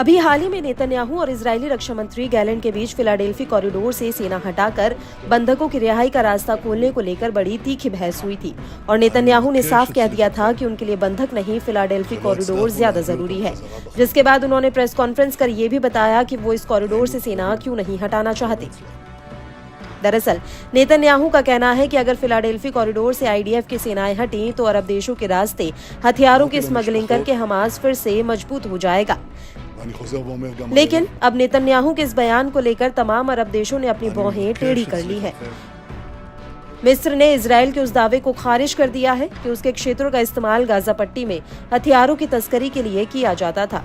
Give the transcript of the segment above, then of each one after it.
अभी हाल ही में नेतन्याहू और इजरायली रक्षा मंत्री गैलेंट के बीच फिलाडेल्फी कॉरिडोर से सेना हटाकर बंधकों की रिहाई का रास्ता खोलने को लेकर बड़ी तीखी बहस हुई थी और नेतन्याहू ने साफ कह दिया था कि उनके लिए बंधक नहीं फिलाडेल्फी कॉरिडोर ज्यादा जरूरी है, जिसके बाद उन्होंने प्रेस कॉन्फ्रेंस कर ये भी बताया कि वो इस कॉरिडोर से सेना क्यों नहीं हटाना चाहते। दरअसल नेतन्याहू का कहना है कि अगर फिलाडेल्फी कॉरिडोर से आईडीएफ की सेनाएं हटी तो अरब देशों के रास्ते हथियारों की स्मगलिंग करके हमास फिर से मजबूत हो जाएगा। लेकिन अब नेतन्याहू के इस बयान को लेकर तमाम अरब देशों ने अपनी भौहें टेढ़ी कर ली है। मिस्र ने इजरायल के उस दावे को खारिज कर दिया है कि उसके क्षेत्रों का इस्तेमाल गाजा पट्टी में हथियारों की तस्करी के लिए किया जाता था।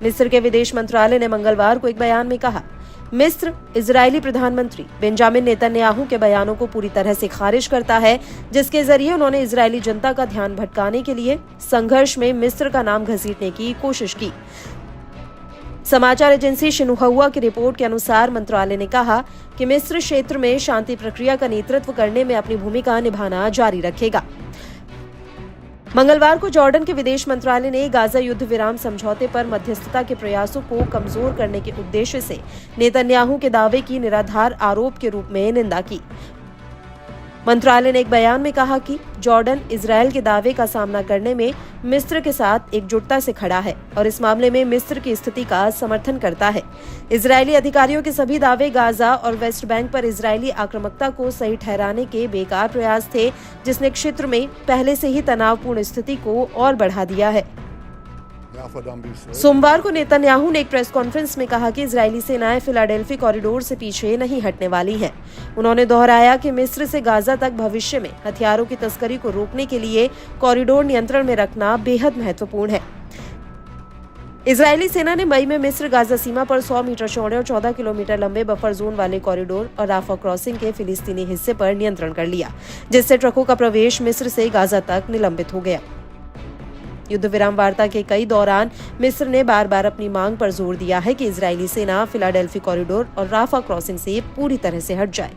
मिस्र के विदेश मंत्रालय ने मंगलवार को एक बयान में कहा, मिस्र इजरायली प्रधानमंत्री बेंजामिन नेतन्याहू के बयानों को पूरी तरह से खारिज करता है, जिसके जरिए उन्होंने इजरायली जनता का ध्यान भटकाने के लिए संघर्ष में मिस्र का नाम घसीटने की कोशिश की। समाचार एजेंसी शिन्हुआ की रिपोर्ट के अनुसार मंत्रालय ने कहा कि मिस्र क्षेत्र में शांति प्रक्रिया का नेतृत्व करने में अपनी भूमिका निभाना जारी रखेगा। मंगलवार को जॉर्डन के विदेश मंत्रालय ने गाजा युद्ध विराम समझौते पर मध्यस्थता के प्रयासों को कमजोर करने के उद्देश्य से नेतन्याहू के दावे की निराधार आरोप के रूप में निंदा की। मंत्रालय ने एक बयान में कहा कि जॉर्डन इजरायल के दावे का सामना करने में मिस्र के साथ एकजुटता से खड़ा है और इस मामले में मिस्र की स्थिति का समर्थन करता है। इजरायली अधिकारियों के सभी दावे गाजा और वेस्ट बैंक पर इजरायली आक्रामकता को सही ठहराने के बेकार प्रयास थे, जिसने क्षेत्र में पहले से ही तनावपूर्ण स्थिति को और बढ़ा दिया है। सोमवार को नेतन्याहू ने एक प्रेस कॉन्फ्रेंस में कहा कि इजरायली सेनाएं फिलाडेल्फी कॉरिडोर से पीछे नहीं हटने वाली हैं। उन्होंने दोहराया कि मिस्र से गाजा तक भविष्य में हथियारों की तस्करी को रोकने के लिए कॉरिडोर नियंत्रण में रखना बेहद महत्वपूर्ण है। इजरायली सेना ने मई में मिस्र गाजा सीमा पर 100 मीटर चौड़े और 14 किलोमीटर लंबे बफर जोन वाले कॉरिडोर और राफा क्रॉसिंग के फिलिस्तीनी हिस्से पर नियंत्रण कर लिया, जिससे ट्रकों का प्रवेश मिस्र से गाजा तक निलंबित हो गया। युद्ध विराम वार्ता के कई दौरान मिस्र ने बार बार अपनी मांग पर जोर दिया है कि इजरायली सेना फिलाडेल्फी कॉरिडोर और राफा क्रॉसिंग से पूरी तरह से हट जाए।